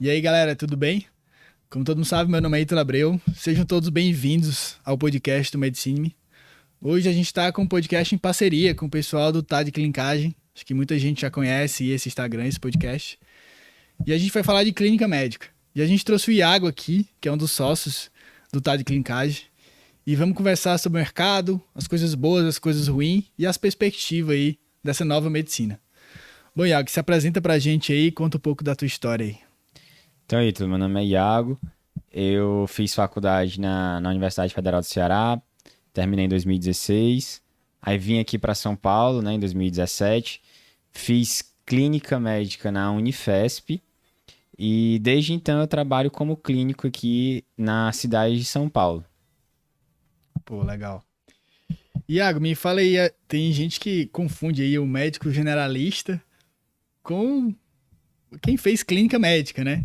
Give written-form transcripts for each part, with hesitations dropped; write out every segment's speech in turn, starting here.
E aí, galera, tudo bem? Como todo mundo sabe, meu nome é Ítalo Abreu. Sejam todos bem-vindos ao podcast do Medicine. Hoje a gente está com um podcast em parceria com o pessoal do Tá de Clinicagem. Acho que muita gente já conhece esse Instagram, esse podcast. E a gente vai falar de clínica médica. E a gente trouxe o Iago aqui, que é um dos sócios do Tá de Clinicagem. E vamos conversar sobre o mercado, as coisas boas, as coisas ruins e as perspectivas aí dessa nova medicina. Bom, Iago, se apresenta pra gente aí, conta um pouco da tua história aí. Então, Ítalo, meu nome é Iago, eu fiz faculdade na Universidade Federal do Ceará, terminei em 2016, aí vim aqui para São Paulo, né, em 2017, fiz clínica médica na Unifesp e desde então eu trabalho como clínico aqui na cidade de São Paulo. Pô, legal. Iago, me fala aí, tem gente que confunde aí o médico generalista com quem fez clínica médica, né?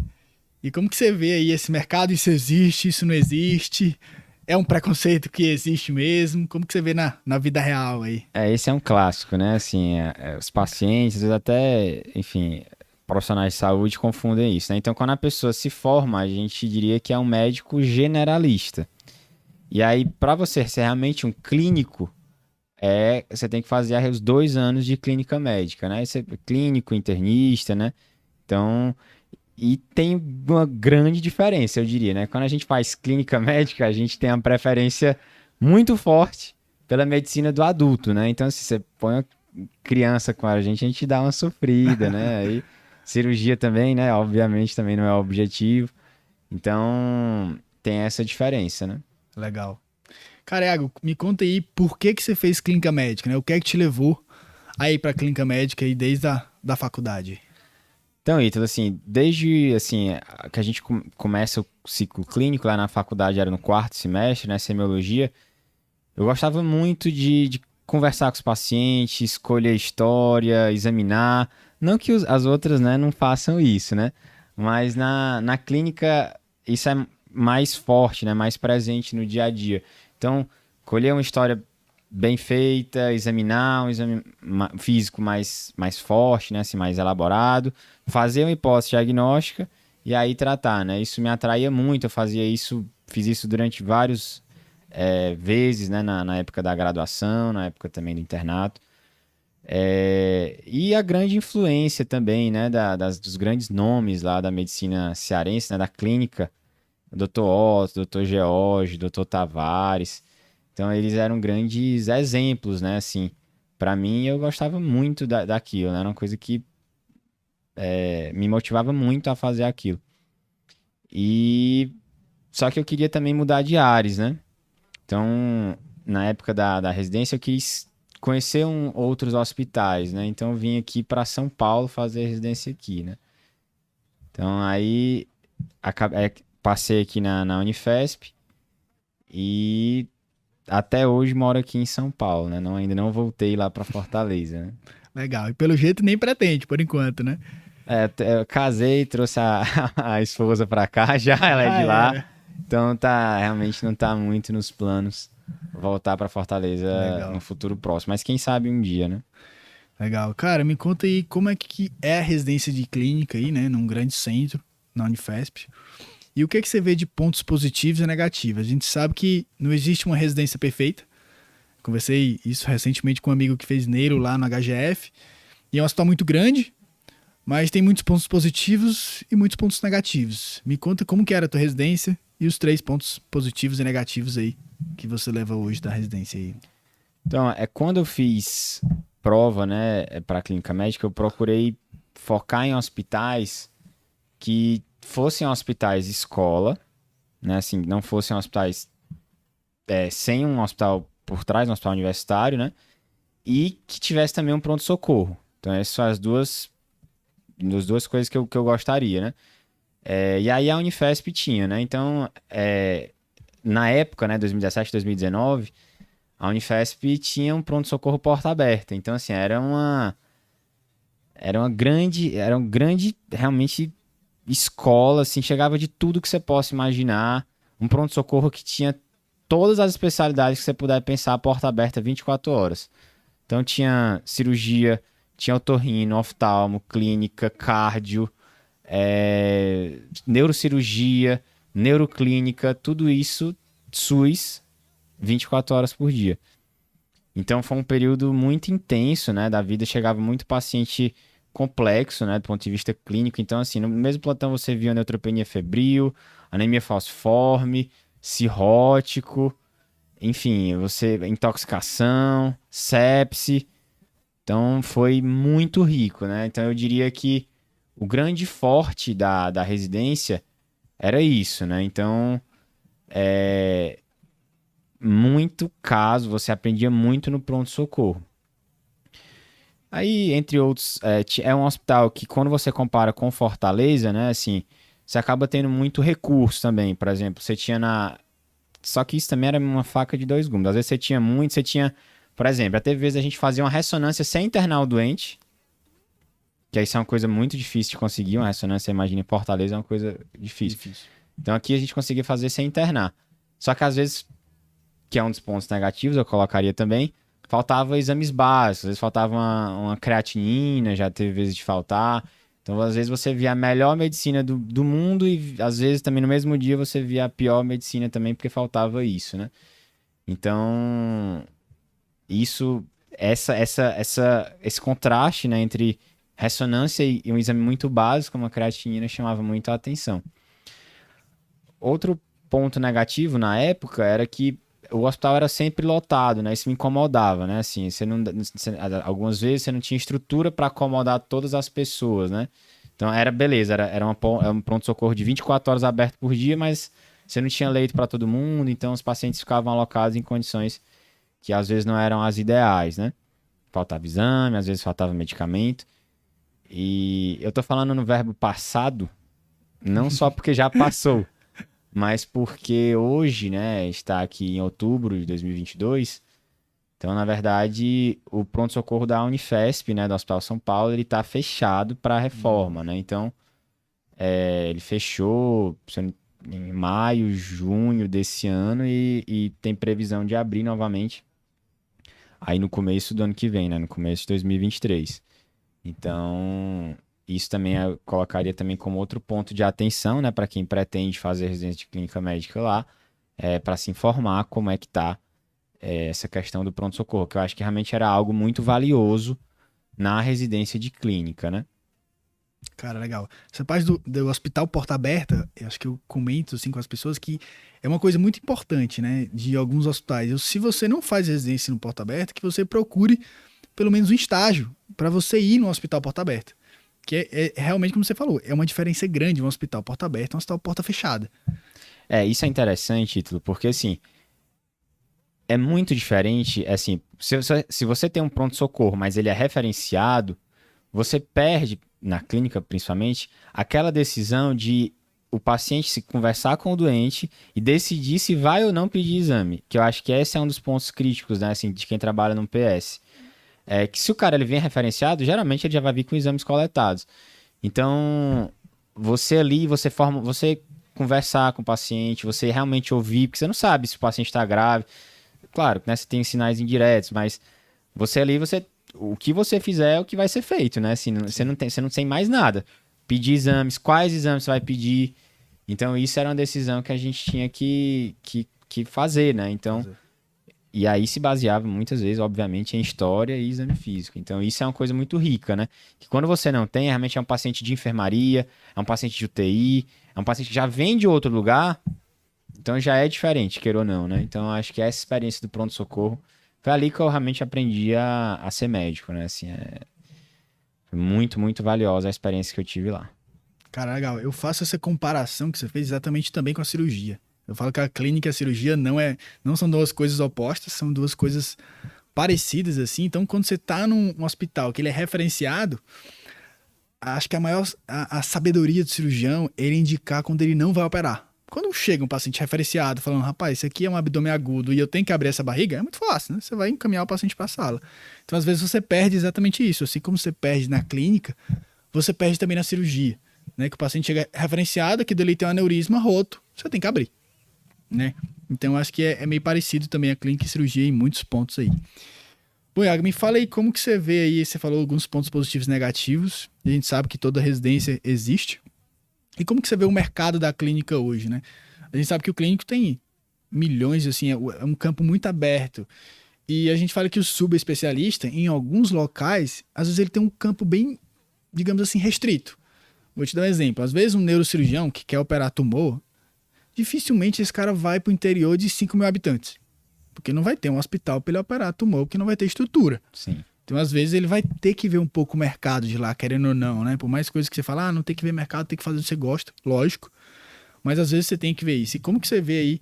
E como que você vê aí esse mercado? Isso existe, isso não existe? É um preconceito que existe mesmo? Como que você vê na vida real aí? Esse é um clássico, né, assim, os pacientes, às vezes até, enfim, profissionais de saúde confundem isso, né? Então, quando a pessoa se forma, a gente diria que é um médico generalista. E aí, para você ser realmente um clínico, você tem que fazer os 2 anos de clínica médica, né? Você é clínico, internista, né? Então, e tem uma grande diferença, eu diria, né? Quando a gente faz clínica médica, a gente tem uma preferência muito forte pela medicina do adulto, né? Então, se você põe uma criança com a gente dá uma sofrida, né? Aí, cirurgia também, né? Obviamente também não é o objetivo. Então, tem essa diferença, né? Legal. Cara, Iago, me conta aí por que que você fez clínica médica, né? O que é que te levou aí pra clínica médica aí desde da faculdade? Então, Ítalo, assim, desde assim, que a gente começa o ciclo clínico lá na faculdade, era no quarto semestre, né, semiologia, eu gostava muito de conversar com os pacientes, escolher história, examinar. Não que as outras, né, não façam isso, né? Mas na clínica isso é mais forte, né, mais presente no dia a dia. Então, colher uma história bem feita, examinar um exame físico mais forte, né, assim, mais elaborado, fazer uma hipótese diagnóstica e aí tratar, né? Isso me atraía muito, eu fazia isso, fiz isso durante vários vezes, né, na época da graduação, na época também do internato. E a grande influência também, né, dos grandes nomes lá da medicina cearense, né, da clínica, o Dr. Otto, Dr. George, Dr. Tavares. Então eles eram grandes exemplos, né, assim. Para mim eu gostava muito daquilo, né, era uma coisa que me motivava muito a fazer aquilo. E só que eu queria também mudar de áreas, né? Então, na época da residência, eu quis conhecer outros hospitais, né? Então, eu vim aqui para São Paulo fazer residência aqui, né? Então, aí, passei aqui na Unifesp e até hoje moro aqui em São Paulo, né? Não, ainda não voltei lá para Fortaleza, né? Legal. E pelo jeito nem pretende, por enquanto, né? Eu casei, trouxe a esposa para cá, já ela é Já de lá. era. Então, realmente não tá muito nos planos voltar para Fortaleza no Legal. futuro próximo. Mas quem sabe um dia, né? Legal. Cara, me conta aí como é que é a residência de clínica aí, né? Num grande centro, na Unifesp. E o que é que você vê de pontos positivos e negativos? A gente sabe que não existe uma residência perfeita. Conversei isso recentemente com um amigo que fez neuro lá no HGF. E é um hospital muito grande, mas tem muitos pontos positivos e muitos pontos negativos. Me conta como que era a tua residência e os 3 pontos positivos e negativos aí que você leva hoje da residência aí. Então, quando eu fiz prova, né, para clínica médica, eu procurei focar em hospitais que fossem hospitais escola, né, assim, não fossem hospitais sem um hospital por trás, um hospital universitário, né, e que tivesse também um pronto-socorro. Então, essas são as duas coisas que eu gostaria, né. E aí a Unifesp tinha, né, então, na época, né, 2017, 2019, a Unifesp tinha um pronto-socorro porta aberta. Então, assim, era uma grande, realmente, escola, assim, chegava de tudo que você possa imaginar. Um pronto-socorro que tinha todas as especialidades que você puder pensar, porta aberta 24 horas. Então, tinha cirurgia, tinha otorrino, oftalmo, clínica, cardio, neurocirurgia, neuroclínica, tudo isso SUS 24 horas por dia. Então foi um período muito intenso, né, da vida, chegava muito paciente complexo, né, do ponto de vista clínico. Então, assim, no mesmo plantão você via neutropenia febril, anemia falciforme, cirrótico, enfim, intoxicação, sepse. Então foi muito rico, né? Então eu diria que o grande forte da residência era isso, né? Então, muito caso, você aprendia muito no pronto-socorro. Aí, entre outros, é um hospital que quando você compara com Fortaleza, né, assim, você acaba tendo muito recurso também. Por exemplo, você tinha Só que isso também era uma faca de dois gumes. Às vezes você tinha, por exemplo, até vezes a gente fazia uma ressonância sem internar o doente, que isso é uma coisa muito difícil de conseguir, uma ressonância, imagina, em Fortaleza é uma coisa difícil. Então aqui a gente conseguia fazer sem internar. Só que às vezes, que é um dos pontos negativos, eu colocaria também, faltava exames básicos, às vezes faltava uma creatinina, já teve vezes de faltar. Então, às vezes você via a melhor medicina do mundo e, às vezes, também no mesmo dia você via a pior medicina também, porque faltava isso, né? Então, esse contraste, né, entre ressonância e um exame muito básico, como a creatinina, chamava muito a atenção. Outro ponto negativo na época era que o hospital era sempre lotado, né? Isso me incomodava, né? Assim, algumas vezes você não tinha estrutura para acomodar todas as pessoas, né? Então era beleza, era um pronto-socorro de 24 horas aberto por dia, mas você não tinha leito para todo mundo, então os pacientes ficavam alocados em condições que às vezes não eram as ideais, né? Faltava exame, às vezes faltava medicamento. E eu tô falando no verbo passado, não só porque já passou, mas porque hoje, né, está aqui em outubro de 2022, então, na verdade, o pronto-socorro da Unifesp, né, do Hospital São Paulo, ele está fechado para reforma, né, então, ele fechou em maio, junho desse ano e tem previsão de abrir novamente aí no começo do ano que vem, né, no começo de 2023. Então, isso também eu colocaria também como outro ponto de atenção, né, para quem pretende fazer residência de clínica médica lá, para se informar como é que tá essa questão do pronto-socorro, que eu acho que realmente era algo muito valioso na residência de clínica, né? Cara, legal. Essa parte do hospital porta aberta, eu acho que eu comento assim com as pessoas que é uma coisa muito importante, né, de alguns hospitais. Se você não faz residência no porta aberta, que você procure pelo menos um estágio para você ir no hospital porta aberta. Que é realmente como você falou, é uma diferença grande um hospital porta aberta e um hospital porta fechada. Isso é interessante, Ítalo, porque assim, é muito diferente, assim, se você tem um pronto-socorro, mas ele é referenciado, você perde, na clínica principalmente, aquela decisão de o paciente se conversar com o doente e decidir se vai ou não pedir exame, que eu acho que esse é um dos pontos críticos, né, assim, de quem trabalha no PS. É que se o cara ele vem referenciado, geralmente ele já vai vir com exames coletados. Então, você ali, você conversar com o paciente, você realmente ouvir, porque você não sabe se o paciente está grave. Claro, né, você tem sinais indiretos, mas você ali, o que você fizer é o que vai ser feito, né? Assim, você não tem mais nada. Pedir exames, quais exames você vai pedir. Então, isso era uma decisão que a gente tinha que fazer, né? Então, e aí se baseava muitas vezes, obviamente, em história e exame físico. Então, isso é uma coisa muito rica, né? Que quando você não tem, realmente é um paciente de enfermaria, é um paciente de UTI, é um paciente que já vem de outro lugar, então já é diferente, queira ou não, né? Então, acho que essa experiência do pronto-socorro foi ali que eu realmente aprendi a ser médico, né? Assim, foi muito, muito valiosa a experiência que eu tive lá. Cara, legal. Eu faço essa comparação que você fez exatamente também com a cirurgia. Eu falo que a clínica e a cirurgia não são duas coisas opostas, são duas coisas parecidas, assim. Então, quando você tá num hospital que ele é referenciado, acho que a sabedoria do cirurgião é ele indicar quando ele não vai operar. Quando chega um paciente referenciado falando, rapaz, isso aqui é um abdômen agudo e eu tenho que abrir essa barriga, é muito fácil, né? Você vai encaminhar o paciente para a sala. Então, às vezes, você perde exatamente isso. Assim como você perde na clínica, você perde também na cirurgia. Né? Que o paciente chega referenciado, que dele tem um aneurisma roto, você tem que abrir. Né? Então, acho que é meio parecido também a clínica e cirurgia em muitos pontos aí. Bom, Iago, me fala aí como que você vê aí, você falou alguns pontos positivos e negativos, a gente sabe que toda residência existe, E como que você vê o mercado da clínica hoje, né? A gente sabe que o clínico tem milhões, assim, é um campo muito aberto. E a gente fala que o subespecialista, em alguns locais, às vezes ele tem um campo bem, digamos assim, restrito. Vou te dar um exemplo. Às vezes um neurocirurgião que quer operar tumor, dificilmente esse cara vai para o interior de 5 mil habitantes. Porque não vai ter um hospital para ele operar tumor, porque não vai ter estrutura. Sim. Então, às vezes, ele vai ter que ver um pouco o mercado de lá, querendo ou não, né? Por mais coisas que você fala, não tem que ver mercado, tem que fazer o que você gosta, lógico. Mas às vezes você tem que ver isso. E como que você vê aí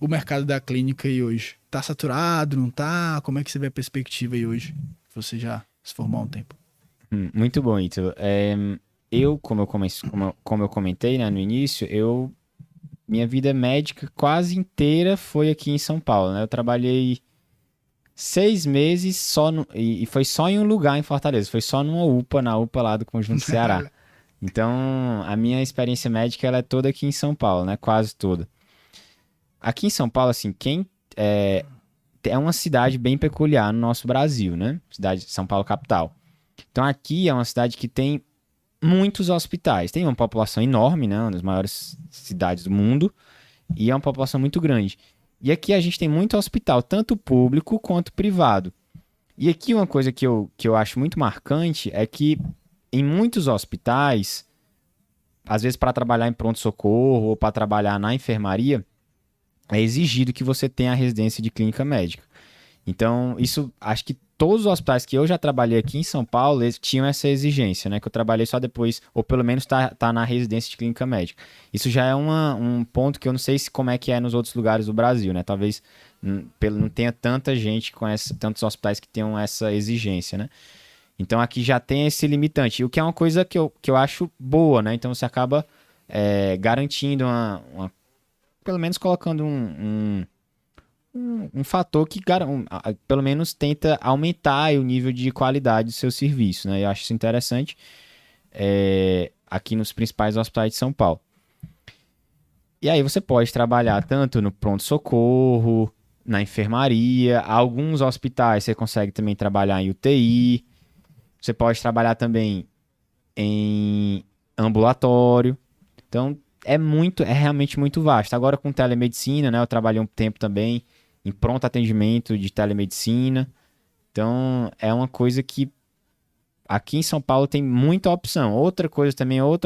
o mercado da clínica aí hoje? Tá saturado, não tá? Como é que você vê a perspectiva aí hoje? Você já se formou há um tempo. Muito bom, Ítalo. Como eu comentei, né, no início, minha vida médica quase inteira foi aqui em São Paulo, né? Eu trabalhei 6 meses e foi só em um lugar em Fortaleza, foi só numa UPA, na UPA lá do Conjunto Ceará. Então, a minha experiência médica ela é toda aqui em São Paulo, né? Quase toda. Aqui em São Paulo, assim, é uma cidade bem peculiar no nosso Brasil, né? Cidade de São Paulo capital. Então, aqui é uma cidade que tem muitos hospitais. Tem uma população enorme, né? Uma das maiores cidades do mundo. E é uma população muito grande. E aqui a gente tem muito hospital, tanto público quanto privado. E aqui uma coisa que eu acho muito marcante é que em muitos hospitais, às vezes para trabalhar em pronto-socorro ou para trabalhar na enfermaria, é exigido que você tenha a residência de clínica médica. Então, isso, acho que todos os hospitais que eu já trabalhei aqui em São Paulo, eles tinham essa exigência, né? Que eu trabalhei só depois, ou pelo menos tá na residência de clínica médica. Isso já é um ponto que eu não sei como é que é nos outros lugares do Brasil, né? Talvez não tenha tanta gente tantos hospitais que tenham essa exigência, né? Então aqui já tem esse limitante, o que é uma coisa que eu acho boa, né? Então você acaba garantindo pelo menos colocando um fator que pelo menos tenta aumentar o nível de qualidade do seu serviço, né? Eu acho isso interessante aqui nos principais hospitais de São Paulo. E aí você pode trabalhar tanto no pronto-socorro, na enfermaria, alguns hospitais você consegue também trabalhar em UTI, você pode trabalhar também em ambulatório. Então é realmente muito vasto. Agora com telemedicina, né? Eu trabalhei um tempo também em pronto atendimento de telemedicina. Então, é uma coisa que aqui em São Paulo tem muita opção. Outra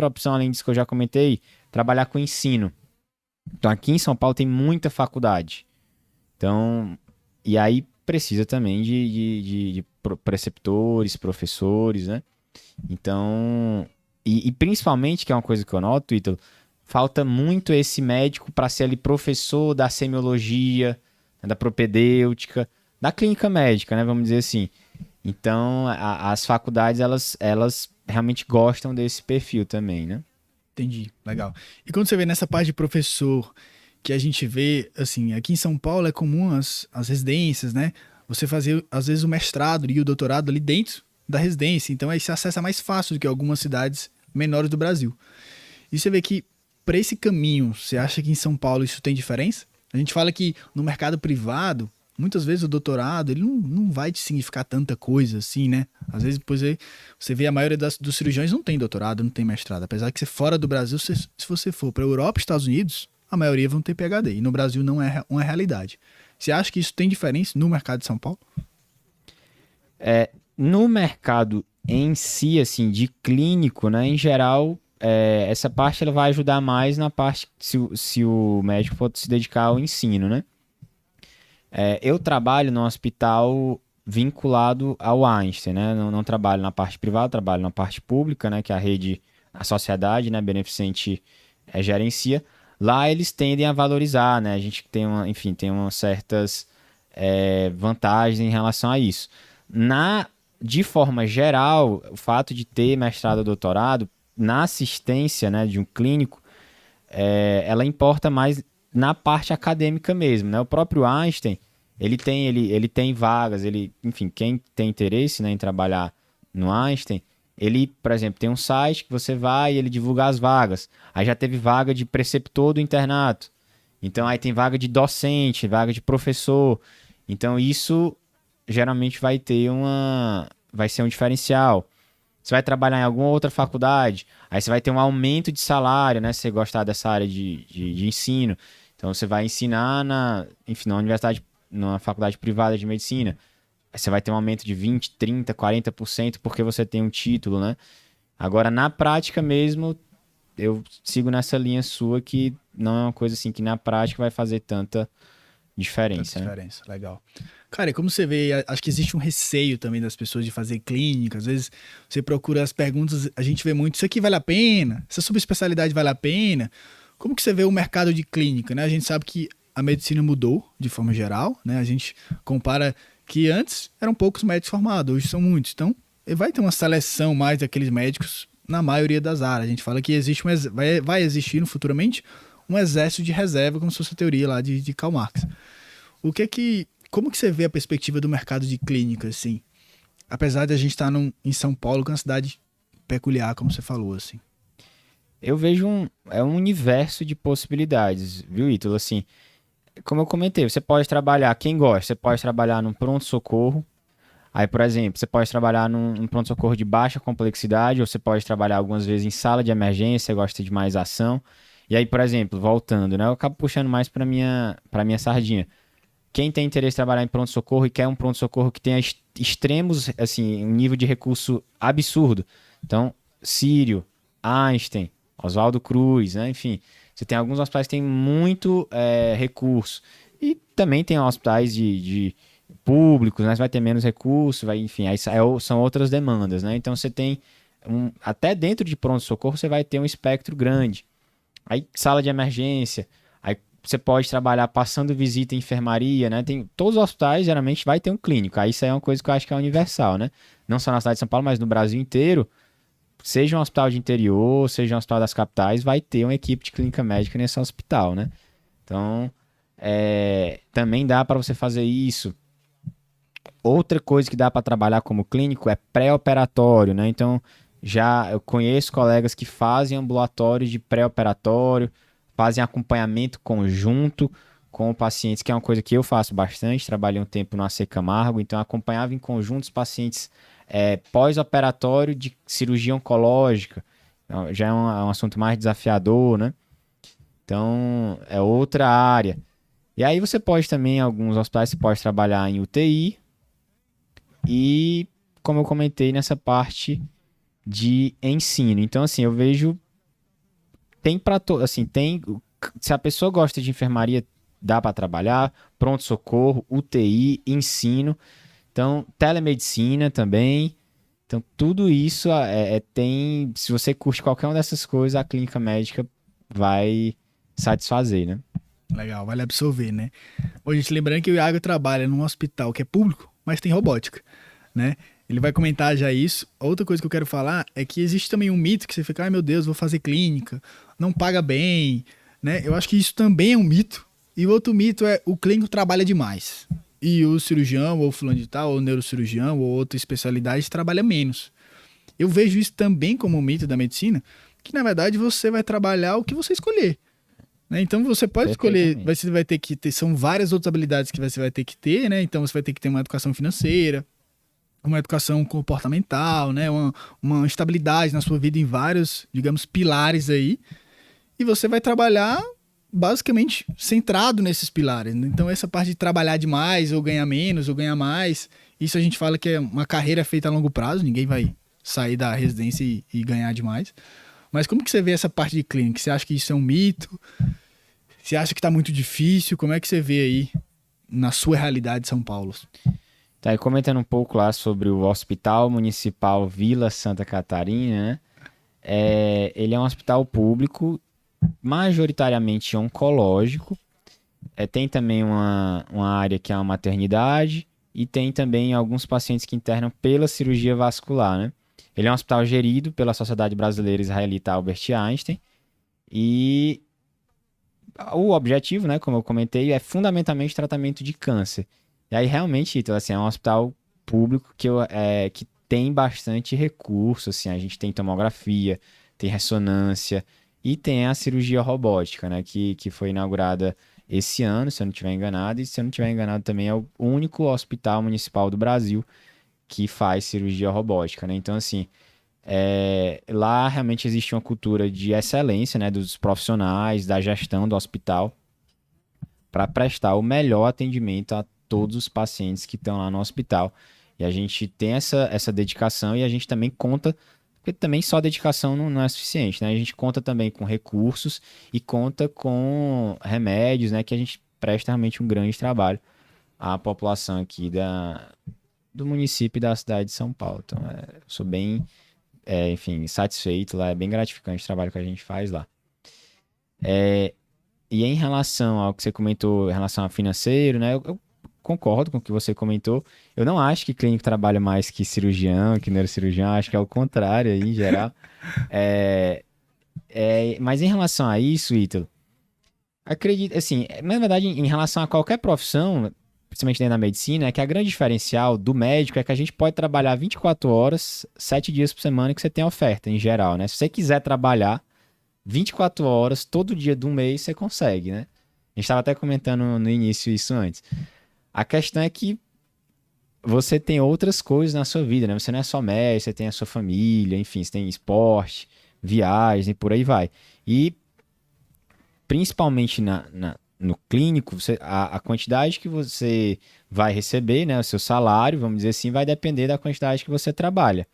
opção, além disso que eu já comentei, trabalhar com ensino. Então, aqui em São Paulo tem muita faculdade. Então, e aí precisa também de preceptores, professores, né? Então, e principalmente, que é uma coisa que eu noto, Ítalo, falta muito esse médico para ser ali professor da semiologia, da propedêutica, da clínica médica, né? Vamos dizer assim. Então, as faculdades, elas realmente gostam desse perfil também, né? Entendi, legal. E quando você vê nessa parte de professor, que a gente vê, assim, aqui em São Paulo é comum as residências, né? Você fazer, às vezes, o mestrado e o doutorado ali dentro da residência. Então, aí se acessa mais fácil do que algumas cidades menores do Brasil. E você vê que, para esse caminho, você acha que em São Paulo isso tem diferença? A gente fala que no mercado privado, muitas vezes o doutorado ele não vai te significar tanta coisa assim, né? Às vezes depois você vê a maioria dos cirurgiões não tem doutorado, não tem mestrado. Apesar que fora do Brasil, se você for para a Europa e Estados Unidos, a maioria vão ter PhD. E no Brasil não é uma realidade. Você acha que isso tem diferença no mercado de São Paulo? No mercado em si, assim, de clínico, né? Em geral, essa parte ela vai ajudar mais na parte se o médico for se dedicar ao ensino, né? Eu trabalho no hospital vinculado ao Einstein, né? Não trabalho na parte privada, trabalho na parte pública, né? Que a sociedade, né? Beneficente gerencia. Lá eles tendem a valorizar, né? A gente tem tem umas certas vantagens em relação a isso. De forma geral, o fato de ter mestrado ou doutorado na assistência, né, de um clínico, ela importa mais na parte acadêmica mesmo, né? O próprio Einstein, ele tem vagas, enfim, quem tem interesse, né, em trabalhar no Einstein, ele, por exemplo, tem um site que você vai e ele divulga as vagas. Aí já teve vaga de preceptor do internato. Então aí tem vaga de docente, vaga de professor. Então isso geralmente vai ser um diferencial. Você vai trabalhar em alguma outra faculdade, aí você vai ter um aumento de salário, né? Se você gostar dessa área de ensino. Então você vai ensinar enfim, na universidade, numa faculdade privada de medicina. Aí você vai ter um aumento de 20, 30, 40% porque você tem um título, né? Agora, na prática mesmo, eu sigo nessa linha sua que não é uma coisa assim que na prática vai fazer tanta Tanta diferença, né? diferença, legal. Cara, e como você vê, acho que existe um receio também das pessoas de fazer clínica. Às vezes você procura as perguntas, a gente vê muito, isso aqui vale a pena? Essa subespecialidade vale a pena? Como que você vê o mercado de clínica, né? A gente sabe que a medicina mudou de forma geral, né? A gente compara que antes eram poucos médicos formados, hoje são muitos. Então, vai ter uma seleção mais daqueles médicos na maioria das áreas. A gente fala que existe vai existir futuramente um exército de reserva, como se fosse a teoria lá de Karl Marx. Como que você vê a perspectiva do mercado de clínica, assim? Apesar de a gente estar em São Paulo, que é uma cidade peculiar, como você falou, assim. Eu vejo um universo de possibilidades, viu, Ítalo? Assim, como eu comentei, você pode trabalhar, quem gosta, você pode trabalhar num pronto-socorro. Aí, por exemplo, você pode trabalhar num pronto-socorro de baixa complexidade, ou você pode trabalhar algumas vezes em sala de emergência, gosta de mais ação. E aí, por exemplo, voltando, né? Eu acabo puxando mais para minha sardinha. Quem tem interesse em trabalhar em pronto-socorro e quer um pronto-socorro que tenha extremos, assim, um nível de recurso absurdo. Então, Sírio, Einstein, Oswaldo Cruz, né? Enfim, você tem alguns hospitais que têm muito recurso. E também tem hospitais de públicos, né? Você vai ter menos recurso, enfim, aí são outras demandas, né? Então você tem até dentro de pronto-socorro você vai ter um espectro grande. Aí sala de emergência, aí você pode trabalhar passando visita em enfermaria, né? Tem todos os hospitais geralmente vai ter um clínico. Aí isso aí é uma coisa que eu acho que é universal, né? Não só na cidade de São Paulo, mas no Brasil inteiro, seja um hospital de interior, seja um hospital das capitais, vai ter uma equipe de clínica médica nesse hospital, né? Então, também dá para você fazer isso. Outra coisa que dá para trabalhar como clínico é pré-operatório, né? Então, já eu conheço colegas que fazem ambulatório de pré-operatório, fazem acompanhamento conjunto com pacientes, que é uma coisa que eu faço bastante. Trabalhei um tempo no AC Camargo, então acompanhava em conjunto os pacientes pós-operatório de cirurgia oncológica. Então, já é um assunto mais desafiador, né? Então, é outra área. E aí você pode também, em alguns hospitais, você pode trabalhar em UTI, e, como eu comentei, nessa parte de ensino. Então, assim, eu vejo. Tem para todo. Assim, tem. Se a pessoa gosta de enfermaria, dá para trabalhar. Pronto-socorro, UTI, ensino. Então, telemedicina também. Então, tudo isso tem. Se você curte qualquer uma dessas coisas, a clínica médica vai satisfazer, né? Legal, vale absorver, né? Ô, gente, lembrando que o Iago trabalha num hospital que é público, mas tem robótica, né? Ele vai comentar já isso. Outra coisa que eu quero falar é que existe também um mito que você fica, ai meu Deus, vou fazer clínica, não paga bem, né? Eu acho que isso também é um mito. E o outro mito é o clínico trabalha demais. E o cirurgião, ou fulano de tal, ou neurocirurgião, ou outra especialidade, trabalha menos. Eu vejo isso também como um mito da medicina, que na verdade você vai trabalhar o que você escolher. Né? Então você pode escolher, Perfeitamente. você vai ter que ter, são várias outras habilidades que você vai ter que ter, né? Então você vai ter que ter uma educação financeira, uma educação comportamental, né? Uma estabilidade na sua vida em vários, digamos, pilares aí. E você vai trabalhar basicamente centrado nesses pilares. Né? Então essa parte de trabalhar demais, ou ganhar menos, ou ganhar mais, isso a gente fala que é uma carreira feita a longo prazo, ninguém vai sair da residência e ganhar demais. Mas como que você vê essa parte de clínica? Você acha que isso é um mito? Você acha que está muito difícil? Como é que você vê aí na sua realidade de São Paulo? Tá, e comentando um pouco lá sobre o Hospital Municipal Vila Santa Catarina, né? Ele é um hospital público, majoritariamente oncológico. Tem também uma área que é uma maternidade e tem também alguns pacientes que internam pela cirurgia vascular, né? Ele é um hospital gerido pela Sociedade Brasileira Israelita Albert Einstein e o objetivo, né, como eu comentei, é fundamentalmente tratamento de câncer. E aí, realmente, então, assim, é um hospital público que tem bastante recurso, assim, a gente tem tomografia, tem ressonância e tem a cirurgia robótica, né, que foi inaugurada esse ano, se eu não estiver enganado, e se eu não estiver enganado também é o único hospital municipal do Brasil que faz cirurgia robótica, né, então, assim, Lá realmente existe uma cultura de excelência, né, dos profissionais, da gestão do hospital, para prestar o melhor atendimento a todos os pacientes que estão lá no hospital. E a gente tem essa dedicação e a gente também conta, porque também só dedicação não é suficiente, né? A gente conta também com recursos e conta com remédios, né? Que a gente presta realmente um grande trabalho à população aqui do município e da cidade de São Paulo. Então, eu sou bem, enfim, satisfeito lá, é bem gratificante o trabalho que a gente faz lá. E em relação ao que você comentou, em relação ao financeiro, né? Eu concordo com o que você comentou. Eu não acho que clínico trabalha mais que cirurgião, que neurocirurgião. Acho que é o contrário aí, em geral. Mas em relação a isso, Ítalo, acredito, assim, na verdade, em relação a qualquer profissão, principalmente dentro da medicina, é que a grande diferencial do médico é que a gente pode trabalhar 24 horas, 7 dias por semana que você tem oferta, em geral, né? Se você quiser trabalhar 24 horas, todo dia do mês, você consegue, né? A gente estava até comentando no início isso antes. A questão é que você tem outras coisas na sua vida, né? Você não é só médico, você tem a sua família, enfim, você tem esporte, viagens e por aí vai. E principalmente no clínico, a quantidade que você vai receber, né? O seu salário, vamos dizer assim, vai depender da quantidade que você trabalha.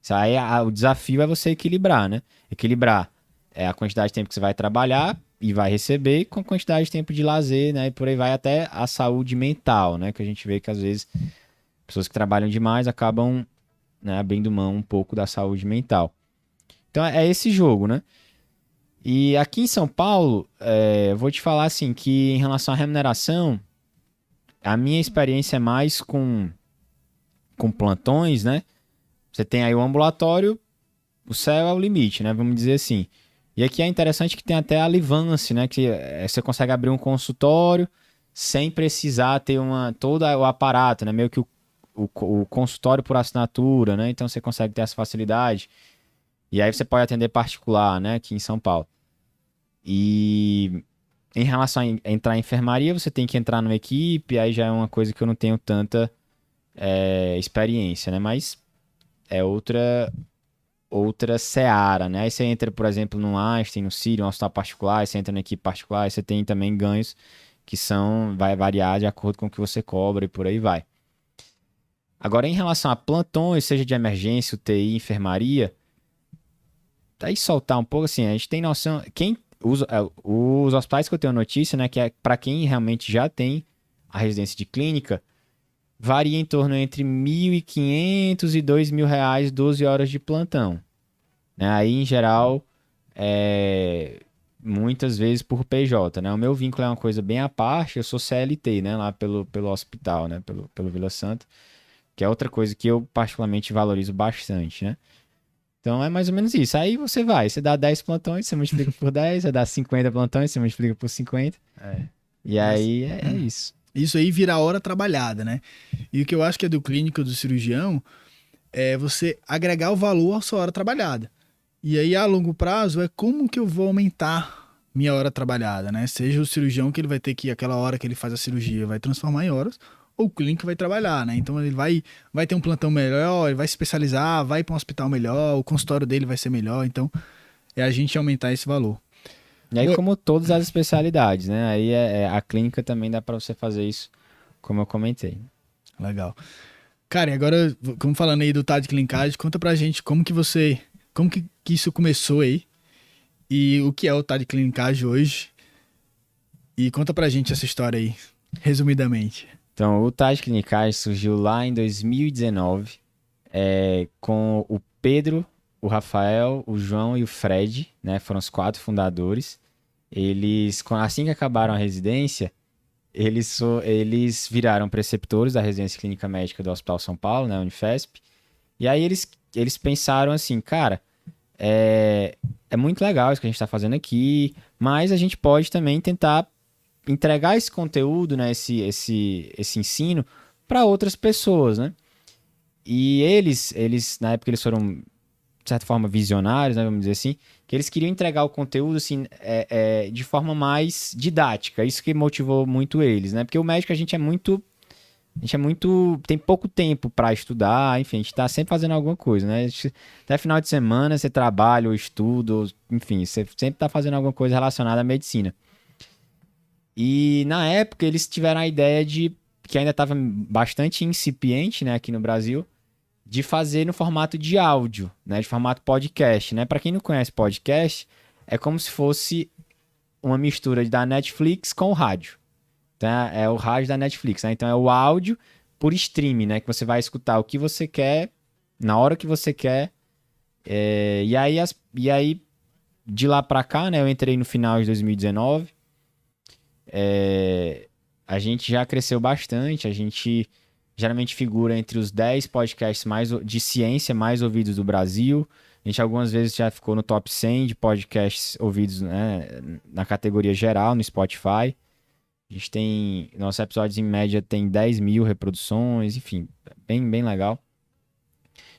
Isso aí, o desafio é você equilibrar, né? Equilibrar a quantidade de tempo que você vai trabalhar e vai receber com a quantidade de tempo de lazer, né? E por aí vai até a saúde mental, né? Que a gente vê que às vezes pessoas que trabalham demais acabam, né, abrindo mão um pouco da saúde mental. Então é esse jogo, né? E aqui em São Paulo, eu vou te falar assim que em relação à remuneração, a minha experiência é mais com plantões, né? Você tem aí o ambulatório, o céu é o limite, né? Vamos dizer assim. E aqui é interessante que tem até a Livance, né? Que você consegue abrir um consultório sem precisar ter todo o aparato, né? Meio que o consultório por assinatura, né? Então você consegue ter essa facilidade. E aí você pode atender particular, né? Aqui em São Paulo. E em relação a entrar em enfermaria, você tem que entrar numa equipe, aí já é uma coisa que eu não tenho tanta experiência, né? Mas é outra seara, né? Aí você entra, por exemplo, no Einstein, no Sírio, um hospital particular, aí você entra na equipe particular, aí você tem também ganhos que vai variar de acordo com o que você cobra e por aí vai. Agora, em relação a plantões, seja de emergência, UTI, enfermaria, aí soltar um pouco, assim, a gente tem noção, os hospitais que eu tenho notícia, né, que é para quem realmente já tem a residência de clínica, varia em torno entre R$ 1.500 e R$ 2.000, 12 horas de plantão. Né? Aí, em geral, muitas vezes por PJ. Né? O meu vínculo é uma coisa bem à parte, eu sou CLT, né? Lá pelo hospital, né? Pelo Vila Santa, que é outra coisa que eu particularmente valorizo bastante. Né? Então, é mais ou menos isso. Aí você dá 10 plantões, você multiplica por 10, você dá 50 plantões, você multiplica por 50. E aí é isso. Isso aí vira a hora trabalhada, né? E o que eu acho que é do clínico, do cirurgião, é você agregar o valor à sua hora trabalhada. E aí, a longo prazo, é como que eu vou aumentar minha hora trabalhada, né? Seja o cirurgião que ele vai ter que, aquela hora que ele faz a cirurgia, vai transformar em horas, ou o clínico vai trabalhar, né? Então, ele vai ter um plantão melhor, ele vai se especializar, vai para um hospital melhor, o consultório dele vai ser melhor. Então, é a gente aumentar esse valor. E aí, como todas as especialidades, né? Aí a clínica também dá para você fazer isso, como eu comentei. Legal. Cara, e agora, como falando aí do TAD Clinicagem, conta pra gente como que isso começou aí e o que é o TAD Clinicagem hoje. E conta pra gente essa história aí, resumidamente. Então, o TAD Clinicagem surgiu lá em 2019, com o Pedro, o Rafael, o João e o Fred, né? Foram os 4 fundadores. Eles, assim que acabaram a residência, eles viraram preceptores da residência clínica médica do Hospital São Paulo, né? Unifesp. E aí eles pensaram assim, cara, é muito legal isso que a gente está fazendo aqui, mas a gente pode também tentar entregar esse conteúdo, né? Esse ensino para outras pessoas, né? E eles, na época, eles foram, de certa forma, visionários, né, vamos dizer assim, que eles queriam entregar o conteúdo assim, de forma mais didática. Isso que motivou muito eles, né? Porque o médico, a gente é muito A gente tem pouco tempo para estudar, enfim, a gente tá sempre fazendo alguma coisa, né? Até final de semana você trabalha ou estuda, enfim, você sempre tá fazendo alguma coisa relacionada à medicina. E na época eles tiveram a ideia que ainda estava bastante incipiente, né, aqui no Brasil, de fazer no formato de áudio, né, de formato podcast, né? Para quem não conhece podcast, é como se fosse uma mistura da Netflix com o rádio. Então é o rádio da Netflix, né? Então é o áudio por streaming, né? Que você vai escutar o que você quer, na hora que você quer. E aí, de lá pra cá, né? Eu entrei no final de 2019. A gente já cresceu bastante. A gente geralmente figura entre os 10 podcasts de ciência mais ouvidos do Brasil. A gente algumas vezes já ficou no top 100 de podcasts ouvidos, né, na categoria geral, no Spotify. A gente tem... Nossos episódios, em média, tem 10 mil reproduções, enfim, bem legal.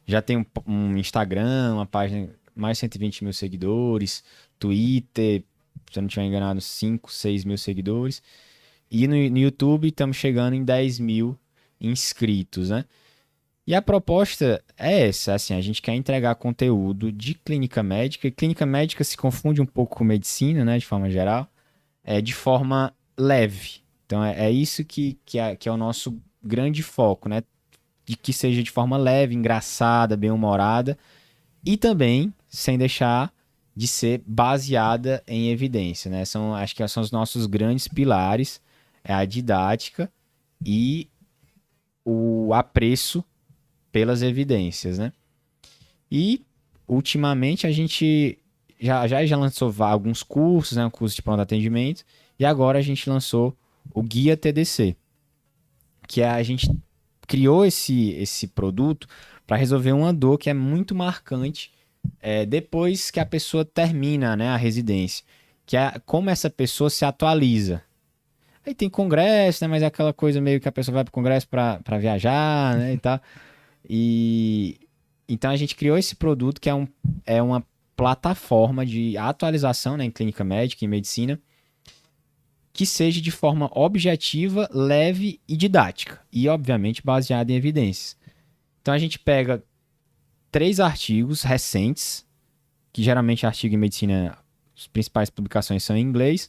Já tem um Instagram, uma página, mais de 120 mil seguidores. Twitter, se eu não estiver enganado, 5, 6 mil seguidores. E no YouTube, estamos chegando em 10 mil inscritos, né? E a proposta é essa, assim, a gente quer entregar conteúdo de clínica médica, e clínica médica se confunde um pouco com medicina, né, de forma geral, de forma leve. Então é isso que é o nosso grande foco, né? De que seja de forma leve, engraçada, bem-humorada e também sem deixar de ser baseada em evidência, né? Acho que são os nossos grandes pilares, a didática e o apreço pelas evidências, né? E ultimamente a gente já lançou alguns cursos, né? Um curso de pronto atendimento. E agora a gente lançou o Guia TDC, que a gente criou esse produto para resolver uma dor que é muito marcante depois que a pessoa termina, né, a residência, que é como essa pessoa se atualiza. Aí tem congresso, né, mas é aquela coisa meio que a pessoa vai para o congresso para viajar, né, e tal. E então a gente criou esse produto que é uma plataforma de atualização, né, em clínica médica e medicina, que seja de forma objetiva, leve e didática. E, obviamente, baseada em evidências. Então, a gente pega 3 artigos recentes, que geralmente artigo em medicina, as principais publicações são em inglês.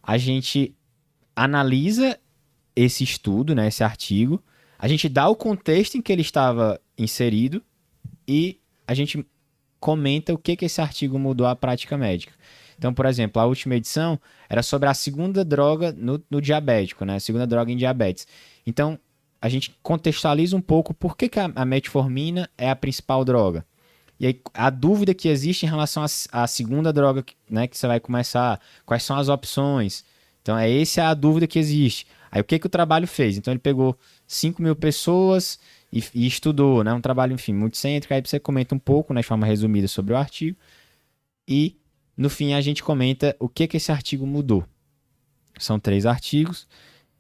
A gente analisa esse estudo, né, esse artigo. A gente dá o contexto em que ele estava inserido e a gente comenta o que esse artigo mudou à prática médica. Então, por exemplo, a última edição era sobre a segunda droga no diabético, né? A segunda droga em diabetes. Então, a gente contextualiza um pouco por que a metformina é a principal droga. E aí, a dúvida que existe em relação à segunda droga, né, que você vai começar, quais são as opções. Então, essa é a dúvida que existe. Aí, o que o trabalho fez? Então, ele pegou 5 mil pessoas e estudou, né? Um trabalho, enfim, multicêntrico. Aí você comenta um pouco, né, de forma resumida sobre o artigo. E no fim, a gente comenta o que esse artigo mudou. São 3 artigos.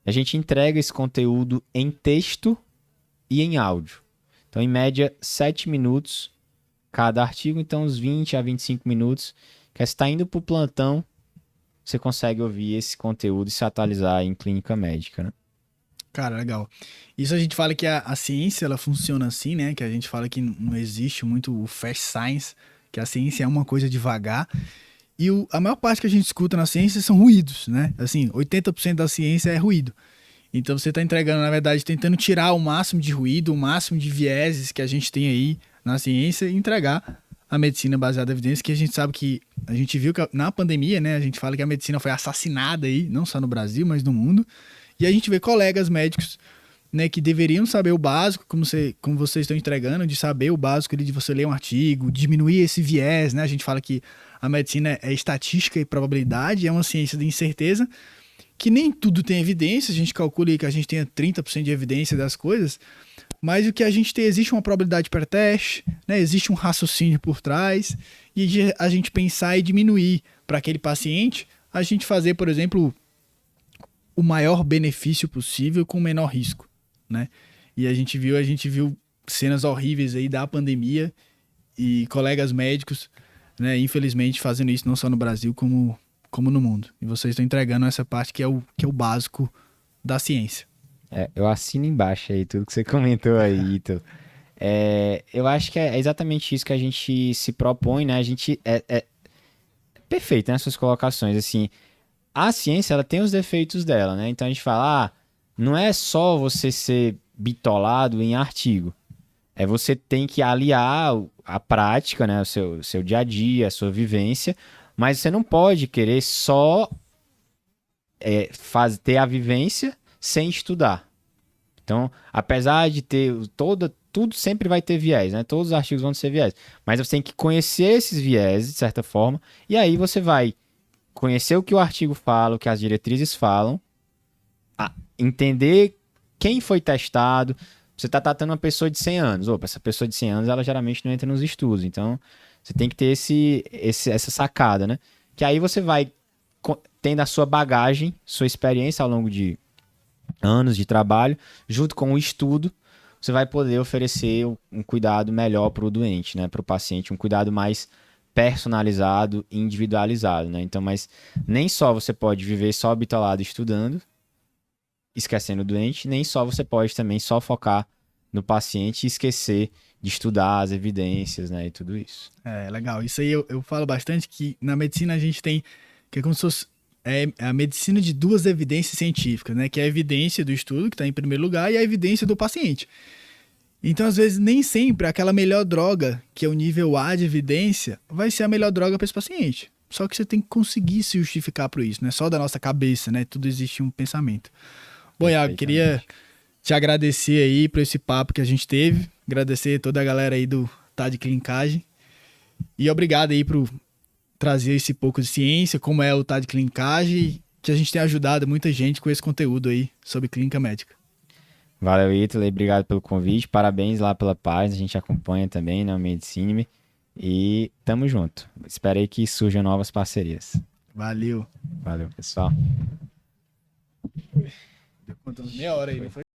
A gente entrega esse conteúdo em texto e em áudio. Então, em média, 7 minutos cada artigo. Então, uns 20 a 25 minutos. Que você está indo para o plantão, você consegue ouvir esse conteúdo e se atualizar em clínica médica, né? Cara, legal. Isso a gente fala que a ciência, ela funciona assim, né? Que a gente fala que não existe muito o fast science, que a ciência é uma coisa devagar. E a maior parte que a gente escuta na ciência são ruídos, né? Assim, 80% da ciência é ruído. Então você está entregando, na verdade, tentando tirar o máximo de ruído, o máximo de vieses que a gente tem aí na ciência e entregar a medicina baseada em evidência, que a gente sabe que... A gente viu que na pandemia, né? A gente fala que a medicina foi assassinada aí, não só no Brasil, mas no mundo. E a gente vê colegas médicos, né, que deveriam saber o básico, como vocês estão entregando, de saber o básico de você ler um artigo, diminuir esse viés, né? A gente fala que a medicina é estatística e probabilidade, é uma ciência de incerteza, que nem tudo tem evidência, a gente calcula aí que a gente tenha 30% de evidência das coisas, mas o que a gente tem, existe uma probabilidade pré-teste, né? Existe um raciocínio por trás, e a gente pensar e diminuir para aquele paciente, a gente fazer, por exemplo, o maior benefício possível com o menor risco, né? E a gente viu cenas horríveis aí da pandemia e colegas médicos, né, infelizmente fazendo isso não só no Brasil como no mundo. E vocês estão entregando essa parte que é o básico da ciência. Eu assino embaixo aí tudo que você comentou aí, Ítalo. Eu acho que é exatamente isso que a gente se propõe, né? A gente é perfeito, né? Suas colocações, assim. A ciência, ela tem os defeitos dela, né? Então a gente fala, não é só você ser bitolado em artigo. Você tem que aliar a prática, né? O seu dia a dia, a sua vivência, mas você não pode querer só ter a vivência sem estudar. Então, apesar de ter tudo sempre vai ter viés, né? Todos os artigos vão ter viés. Mas você tem que conhecer esses viés, de certa forma, e aí você vai conhecer o que o artigo fala, o que as diretrizes falam, entender quem foi testado. Você está tratando uma pessoa de 100 anos. Opa, essa pessoa de 100 anos, ela geralmente não entra nos estudos. Então, você tem que ter essa sacada, né? Que aí você vai tendo a sua bagagem, sua experiência ao longo de anos de trabalho, junto com o estudo, você vai poder oferecer um cuidado melhor para o doente, né? Para o paciente, um cuidado mais personalizado, individualizado, né? Então, mas nem só você pode viver só bitolado estudando, esquecendo o doente, nem só você pode também só focar no paciente e esquecer de estudar as evidências, né? E tudo isso. Legal. Isso aí eu falo bastante que na medicina a gente tem, que é como se fosse a medicina de duas evidências científicas, né? Que é a evidência do estudo, que está em primeiro lugar, e a evidência do paciente. Então, às vezes, nem sempre aquela melhor droga, que é o nível A de evidência, vai ser a melhor droga para esse paciente. Só que você tem que conseguir se justificar por isso, não é só da nossa cabeça, né? Tudo existe um pensamento. Bom, Iago, queria te agradecer aí por esse papo que a gente teve, agradecer toda a galera aí do Tá de Clinicagem, e obrigado aí por trazer esse pouco de ciência, como é o Tá de Clinicagem, que a gente tem ajudado muita gente com esse conteúdo aí sobre clínica médica. Valeu, Ítalo, obrigado pelo convite, parabéns lá pela página, a gente acompanha também, né, o Medicine, e tamo junto. Espero aí que surjam novas parcerias. Valeu. Valeu, pessoal. Deu contando meia hora aí, não foi?